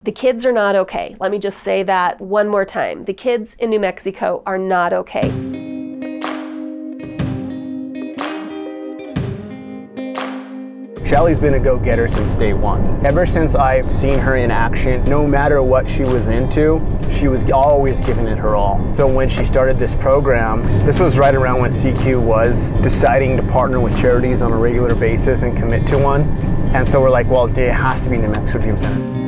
The kids are not okay. Let me just say that one more time. The kids in New Mexico are not okay. Shelley's been a go-getter since day one. Ever since I've seen her in action, no matter what she was into, she was always giving it her all. So when she started this program, this was right around when CQ was deciding to partner with charities on a regular basis and commit to one. And so we're like, well, it has to be New Mexico Dream Center.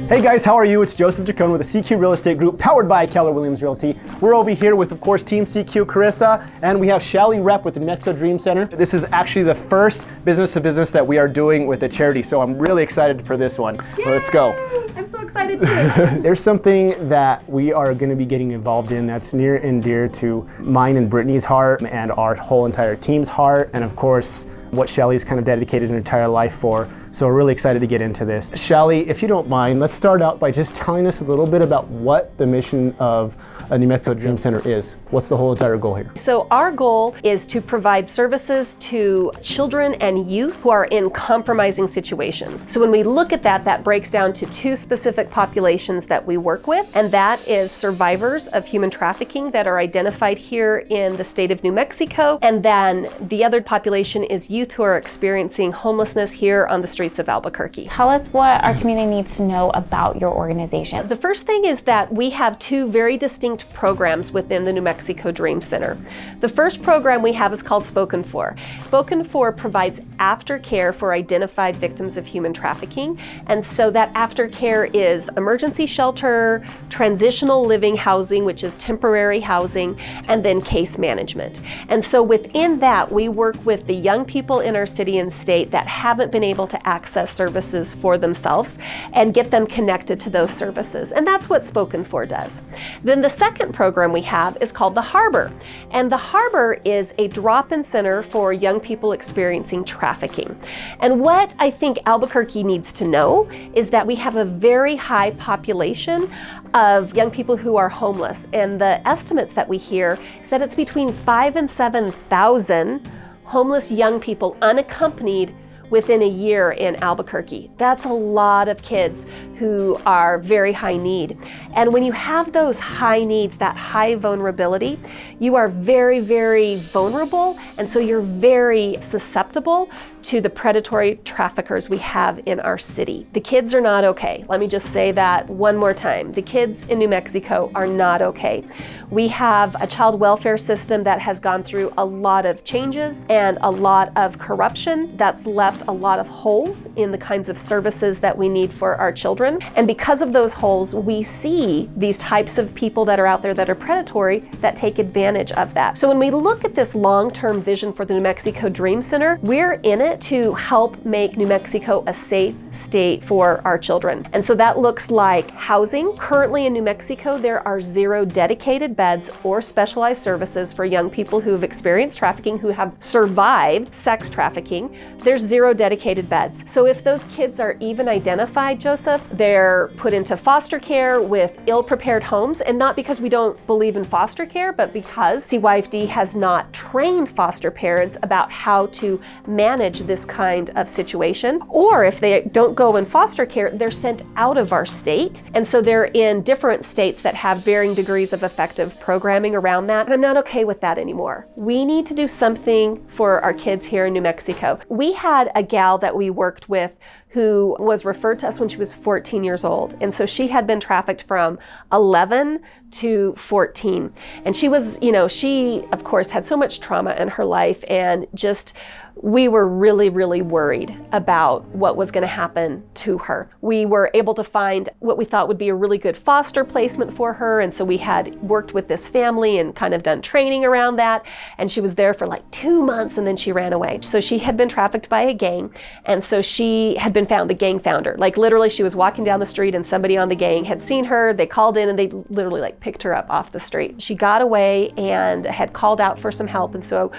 Hey guys, how are you? It's Joseph Jacone with the CQ Real Estate Group, powered by Keller Williams Realty. We're over here with, of course, Team CQ, Carissa, and we have Shelley Repp with the New Mexico Dream Center. This is actually the first business-to-business that we are doing with a charity, so I'm really excited for this one. Yay! Let's go. I'm so excited too. There's something that we are going to be getting involved in that's near and dear to mine and Brittany's heart and our whole entire team's heart, and of course, what Shelley's kind of dedicated her entire life for. So we're really excited to get into this. Shelley, if you don't mind, let's start out by just telling us a little bit about what the mission of a New Mexico Dream Center is. What's the whole entire goal here? So our goal is to provide services to children and youth who are in compromising situations. So when we look at that, that breaks down to two specific populations that we work with, and that is survivors of human trafficking that are identified here in the state of New Mexico, and then the other population is youth who are experiencing homelessness here on the streets of Albuquerque. Tell us what our community needs to know about your organization. The first thing is that we have two very distinct programs within the New Mexico Dream Center. The first program we have is called Spoken For. Spoken For provides aftercare for identified victims of human trafficking, and so that aftercare is emergency shelter, transitional living housing, which is temporary housing, and then case management. And so within that, we work with the young people in our city and state that haven't been able to access services for themselves and get them connected to those services. And that's what Spoken For does. Then the second program we have is called The Harbor. And The Harbor is a drop-in center for young people experiencing trafficking. And what I think Albuquerque needs to know is that we have a very high population of young people who are homeless. And the estimates that we hear is that it's between 5,000 and 7,000 homeless young people unaccompanied within a year in Albuquerque. That's a lot of kids who are very high need. And when you have those high needs, that high vulnerability, you are very, very vulnerable, and so you're very susceptible to the predatory traffickers we have in our city. The kids are not okay. Let me just say that one more time. The kids in New Mexico are not okay. We have a child welfare system that has gone through a lot of changes and a lot of corruption that's left a lot of holes in the kinds of services that we need for our children. And because of those holes, we see these types of people that are out there that are predatory that take advantage of that. So when we look at this long-term vision for the New Mexico Dream Center, we're in it to help make New Mexico a safe state for our children. And so that looks like housing. Currently in New Mexico, there are 0 dedicated beds or specialized services for young people who have experienced trafficking, who have survived sex trafficking. There's 0 dedicated beds. So if those kids are even identified, Joseph, they're put into foster care with ill-prepared homes, and not because we don't believe in foster care, but because CYFD has not trained foster parents about how to manage this kind of situation. Or if they don't go in foster care, they're sent out of our state. And so they're in different states that have varying degrees of effective programming around that. And I'm not okay with that anymore. We need to do something for our kids here in New Mexico. We had a gal that we worked with who was referred to us when she was 14 years old. And so she had been trafficked from 11 to 14. And she was, she of course had so much trauma in her life, and just, we were really, really worried about what was going to happen to her. We were able to find what we thought would be a really good foster placement for her. And so we had worked with this family and kind of done training around that. And she was there for like 2 months, and then she ran away. So she had been trafficked by a gang. And so she had been found, the gang found her. Like literally she was walking down the street and somebody on the gang had seen her. They called in and they literally like picked her up off the street. She got away and had called out for some help. And so,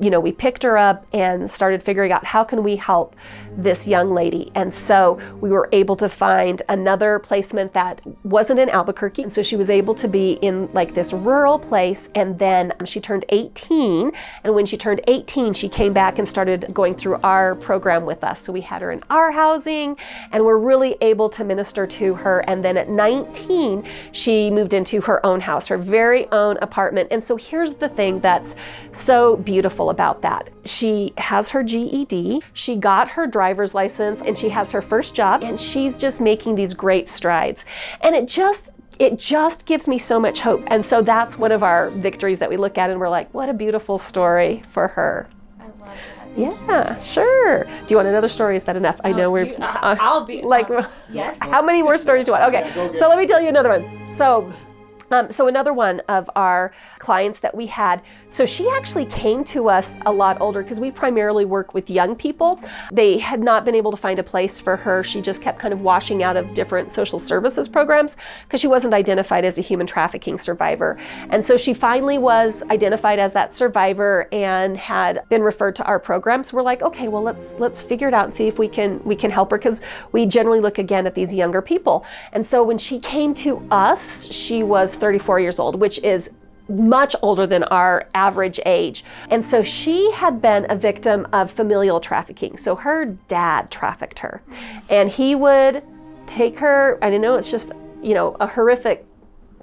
we picked her up and and started figuring out how can we help this young lady. And so we were able to find another placement that wasn't in Albuquerque. And so she was able to be in like this rural place. And then she turned 18. And when she turned 18, she came back and started going through our program with us. So we had her in our housing and we're really able to minister to her. And then at 19, she moved into her own house, her very own apartment. And so here's the thing that's so beautiful about that. She has her GED, she got her driver's license, and she has her first job, and she's just making these great strides. And it just gives me so much hope. And so that's one of our victories that we look at and we're like, what a beautiful story for her. I love that. Yeah, sure. Do you want another story? Is that enough? I know we're I'll be like, yes. How many more stories do you want? Okay, so let me tell you another one. So another one of our clients that we had, so she actually came to us a lot older because we primarily work with young people. They had not been able to find a place for her. She just kept kind of washing out of different social services programs because she wasn't identified as a human trafficking survivor. And so she finally was identified as that survivor and had been referred to our program. So we're like, okay, well, let's figure it out and see if we can help her, because we generally look again at these younger people. And so when she came to us, she was 34 years old, which is much older than our average age. And so she had been a victim of familial trafficking. So her dad trafficked her and he would take her, I know it's just, a horrific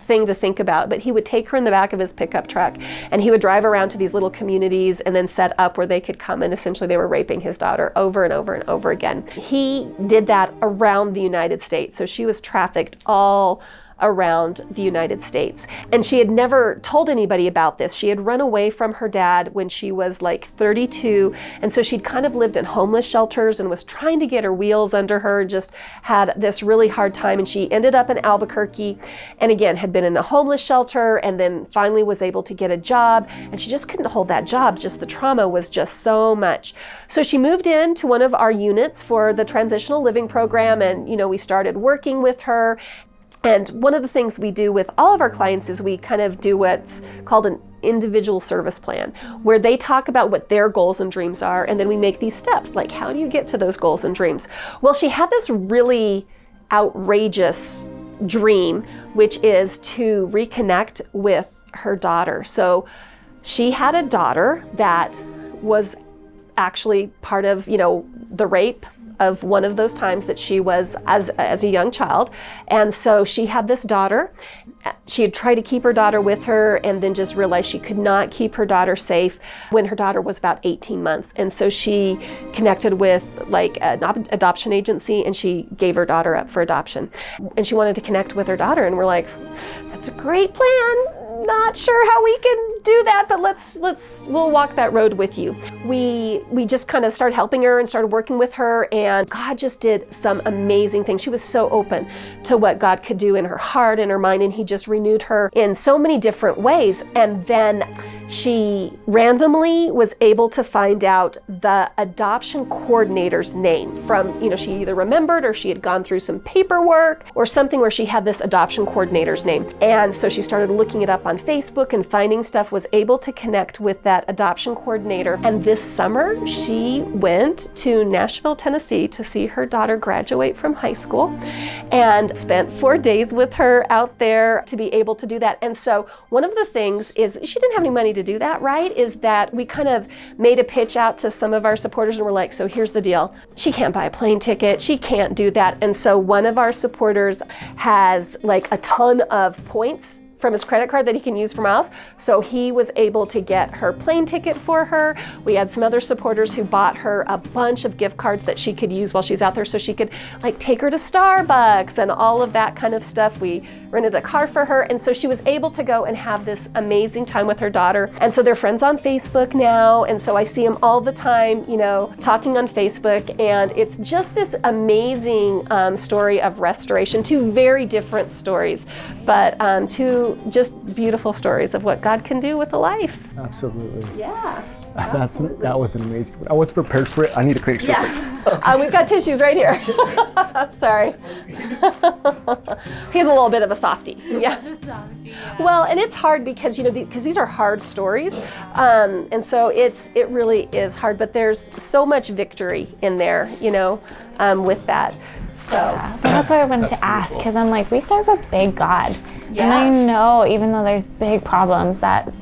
thing to think about, but he would take her in the back of his pickup truck and he would drive around to these little communities and then set up where they could come, and essentially they were raping his daughter over and over and over again. He did that around the United States. So she was trafficked all around the United States. And she had never told anybody about this. She had run away from her dad when she was like 32. And so she'd kind of lived in homeless shelters and was trying to get her wheels under her, just had this really hard time. And she ended up in Albuquerque and again had been in a homeless shelter and then finally was able to get a job. And she just couldn't hold that job. Just the trauma was just so much. So she moved into one of our units for the transitional living program. And, we started working with her. And one of the things we do with all of our clients is we kind of do what's called an individual service plan, where they talk about what their goals and dreams are, and then we make these steps, like how do you get to those goals and dreams? Well, she had this really outrageous dream, which is to reconnect with her daughter. So she had a daughter that was actually part of, the rape of one of those times that she was as a young child. And so she had this daughter. She had tried to keep her daughter with her and then just realized she could not keep her daughter safe when her daughter was about 18 months. And so she connected with like an adoption agency and she gave her daughter up for adoption. And she wanted to connect with her daughter, and we're like, that's a great plan. Not sure how we can do that, but we'll walk that road with you. We just kind of started helping her and started working with her, and God just did some amazing things. She was so open to what God could do in her heart and her mind, and he just renewed her in so many different ways. And then she randomly was able to find out the adoption coordinator's name from, she either remembered or she had gone through some paperwork or something where she had this adoption coordinator's name. And so she started looking it up on Facebook and finding stuff, was able to connect with that adoption coordinator. And this summer, she went to Nashville, Tennessee to see her daughter graduate from high school and spent 4 days with her out there to be able to do that. And so one of the things is, she didn't have any money to do that, right? Is that we kind of made a pitch out to some of our supporters and we're like, so here's the deal. She can't buy a plane ticket. She can't do that. And so one of our supporters has like a ton of points from his credit card that he can use for miles. So he was able to get her plane ticket for her. We had some other supporters who bought her a bunch of gift cards that she could use while she's out there, so she could like take her to Starbucks and all of that kind of stuff. We rented a car for her. And so she was able to go and have this amazing time with her daughter. And so they're friends on Facebook now. And so I see them all the time, talking on Facebook. And it's just this amazing story of restoration. Two very different stories, but two just beautiful stories of what God can do with a life. Absolutely. Yeah. That was an amazing. I wasn't prepared for it. I need to create a shirt. Yeah. We've got tissues right here. Sorry. He's a little bit of a softie. Yeah. Well, and it's hard because, because these are hard stories. And so it really is hard, but there's so much victory in there, with that. So but that's why I wanted to ask, because I'm like, we serve a big God. Yeah. And I know, even though there's big problems, that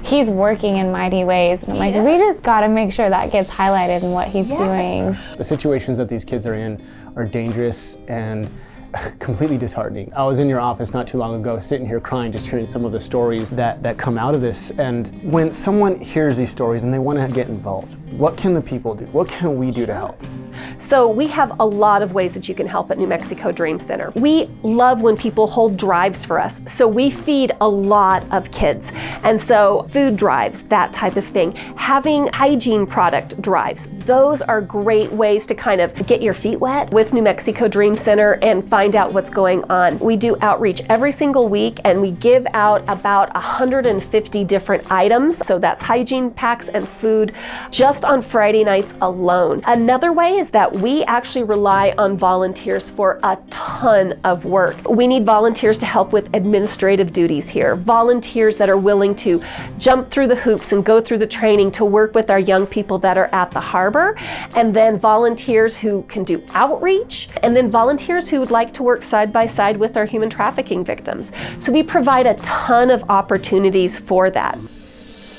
He's working in mighty ways. And I'm like, we just got to make sure that gets highlighted in what He's doing. The situations that these kids are in are dangerous and completely disheartening. I was in your office not too long ago, sitting here crying, just hearing some of the stories that come out of this. And when someone hears these stories and they want to get involved, what can the people do? What can we do to help? So we have a lot of ways that you can help at New Mexico Dream Center. We love when people hold drives for us. So we feed a lot of kids. And so food drives, that type of thing. Having hygiene product drives, those are great ways to kind of get your feet wet with New Mexico Dream Center and find out what's going on. We do outreach every single week and we give out about 150 different items. So that's hygiene packs and food just on Friday nights alone. Another way is that we actually rely on volunteers for a ton of work. We need volunteers to help with administrative duties here, volunteers that are willing to jump through the hoops and go through the training to work with our young people that are at the harbor, and then volunteers who can do outreach, and then volunteers who would like to work side by side with our human trafficking victims. So we provide a ton of opportunities for that.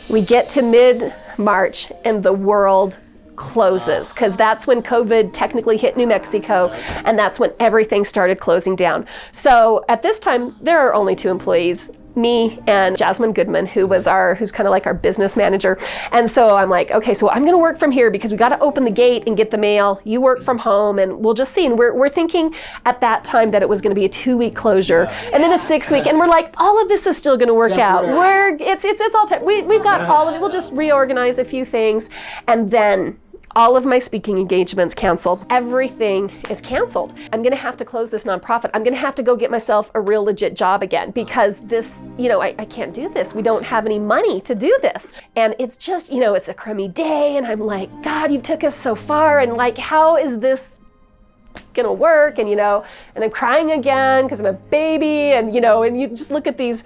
We get to mid-March and the world closes, because that's when COVID technically hit New Mexico, and that's when everything started closing down. So at this time, there are only 2 employees, me and Jasmine Goodman, who's kind of like our business manager. And so I'm like, okay, so I'm gonna work from here because we gotta open the gate and get the mail. You work from home and we'll just see. And we're thinking at that time that it was gonna be a 2-week closure and then a 6-week. And we're like, all of this is still gonna work out. It's all, we've got all of it. We'll just reorganize a few things. And then all of my speaking engagements canceled. Everything is canceled. I'm gonna have to close this nonprofit. I'm gonna have to go get myself a real legit job again because this, I can't do this. We don't have any money to do this. And it's just, it's a crummy day and I'm like, God, you took us so far and like, how is this gonna work? And, and I'm crying again because I'm a baby and, and you just look at these,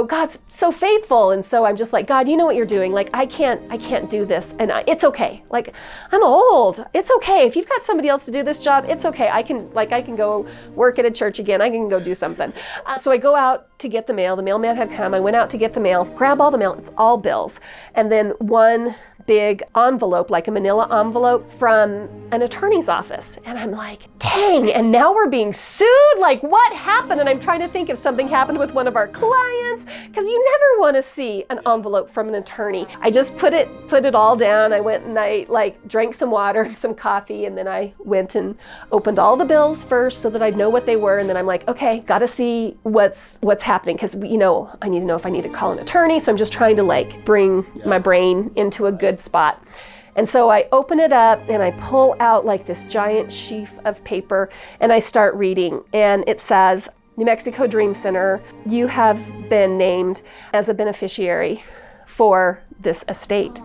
God's so faithful. And so I'm just like, God, you know what you're doing. Like, I can't do this. And it's okay. Like, I'm old. It's okay. If you've got somebody else to do this job, it's okay. I can go work at a church again. I can go do something. So I go out to get the mail. The mailman had come. I went out to get the mail, grab all the mail. It's all bills. And then one big envelope, like a manila envelope from an attorney's office. And I'm like, dang, and now we're being sued? Like, what happened? And I'm trying to think if something happened with one of our clients, because you never want to see an envelope from an attorney. I just put it all down. I went and I drank some water and some coffee, and then I went and opened all the bills first so that I'd know what they were. And then I'm like, okay, gotta see what's happening, because I need to know if I need to call an attorney. So I'm just trying to bring my brain into a good spot. And so I open it up and I pull out this giant sheaf of paper and I start reading, and it says, New Mexico Dream Center, you have been named as a beneficiary for this estate.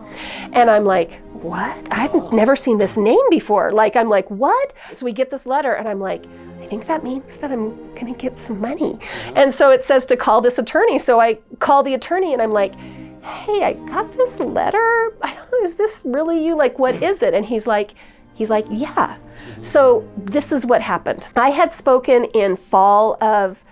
And I'm like, what? I've never seen this name before. I'm like, what? So we get this letter and I'm like, I think that means that I'm gonna get some money. And so it says to call this attorney. So I call the attorney and I'm like, hey, I got this letter. I don't know, is this really you? What is it? And he's like, yeah. So this is what happened. I had spoken in fall of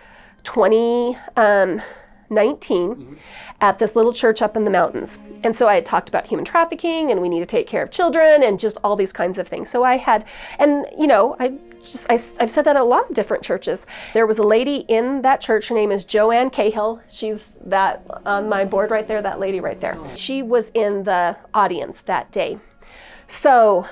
2019 at this little church up in the mountains. And so I had talked about human trafficking and we need to take care of children and just all these kinds of things. So I had, and I've said that at a lot of different churches. There was a lady in that church, her name is Joanne Cahill. She's that on my board right there, that lady right there. She was in the audience that day. So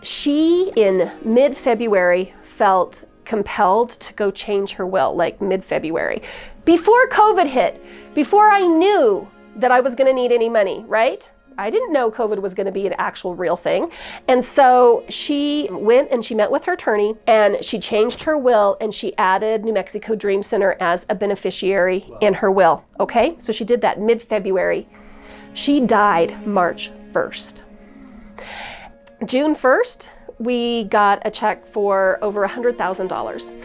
she, in mid-February, felt compelled to go change her will, mid-February. Before COVID hit, before I knew that I was gonna need any money, right? I didn't know COVID was going to be an actual real thing. And so she went and she met with her attorney and she changed her will and she added New Mexico Dream Center as a beneficiary in her will. Okay, so she did that mid-February. She died March 1st. June 1st, we got a check for over $100,000.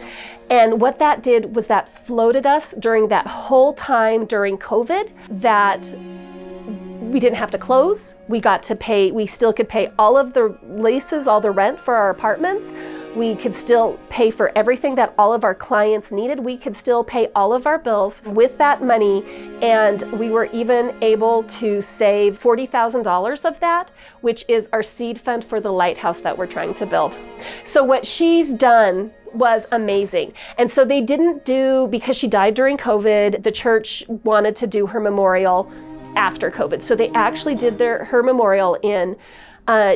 And what that did was that floated us during that whole time during COVID, that we didn't have to close. We got to pay, we still could pay all of the leases, all the rent for our apartments. We could still pay for everything that all of our clients needed. We could still pay all of our bills with that money. And we were even able to save $40,000 of that, which is our seed fund for the lighthouse that we're trying to build. So what she's done was amazing. And so they didn't do, because she died during COVID, the church wanted to do her memorial after COVID. So they actually did her memorial in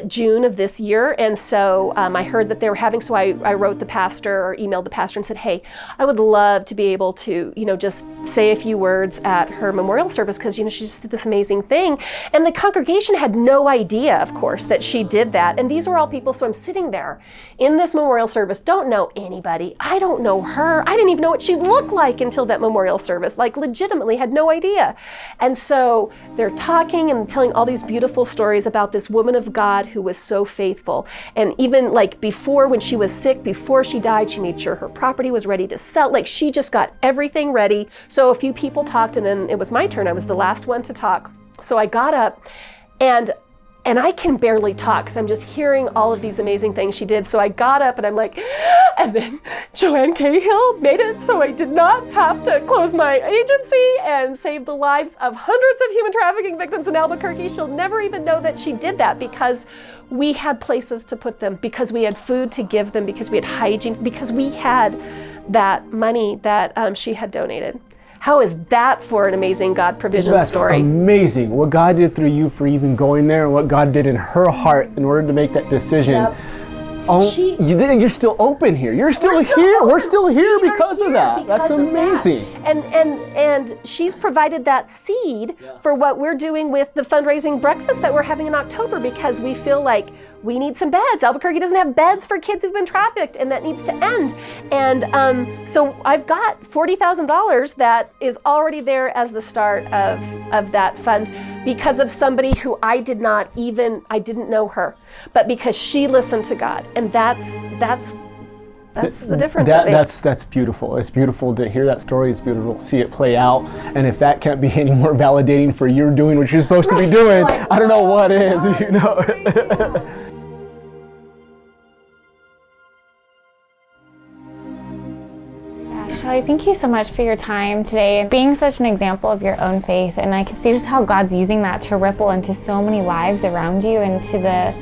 June of this year. And so I heard that they were having, so I wrote the pastor or emailed the pastor and said, hey, I would love to be able to, just say a few words at her memorial service, because, she just did this amazing thing. And the congregation had no idea, of course, that she did that. And these were all people, so I'm sitting there in this memorial service, don't know anybody. I don't know her. I didn't even know what she looked like until that memorial service, like legitimately had no idea. And so they're talking and telling all these beautiful stories about this woman of God who was so faithful. And even like before, when she was sick, before she died, she made sure her property was ready to sell. Like she just got everything ready. So a few people talked, and then it was my turn. I was the last one to talk. So I got up and I can barely talk because I'm just hearing all of these amazing things she did. So I got up and I'm like, and then Joanne Cahill made it so I did not have to close my agency and save the lives of hundreds of human trafficking victims in Albuquerque. She'll never even know that she did that, because we had places to put them, because we had food to give them, because we had hygiene, because we had that money that she had donated. How is that for an amazing God provision story? That's amazing. What God did through you for even going there, and what God did in her heart in order to make that decision. Yep. You're still open here. You're still here. We're still here because of that. That's amazing. And she's provided that seed for what we're doing with the fundraising breakfast that we're having in October, because we feel like we need some beds. Albuquerque doesn't have beds for kids who've been trafficked, and that needs to end. And so I've got $40,000 that is already there as the start of that fund, because of somebody who I didn't know her, but because she listened to God. And that's the difference. That's beautiful. It's beautiful to hear that story. It's beautiful to see it play out. And if that can't be any more validating for you're doing what you're supposed to be doing, I don't know what is. Shelley, thank you so much for your time today and being such an example of your own faith. And I can see just how God's using that to ripple into so many lives around you, and to the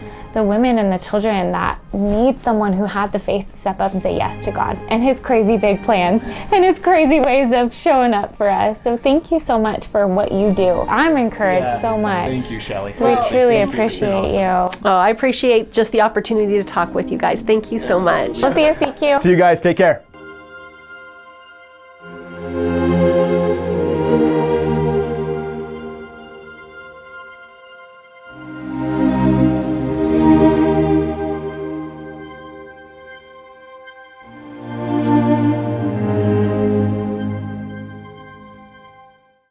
women and the children that need someone who had the faith to step up and say yes to God and His crazy big plans and His crazy ways of showing up for us. So thank you so much for what you do. I'm encouraged so much. Thank you, Shelley. So we truly appreciate you. Oh, I appreciate just the opportunity to talk with you guys. Thank you so much. We'll see you, CQ. See you guys. Take care.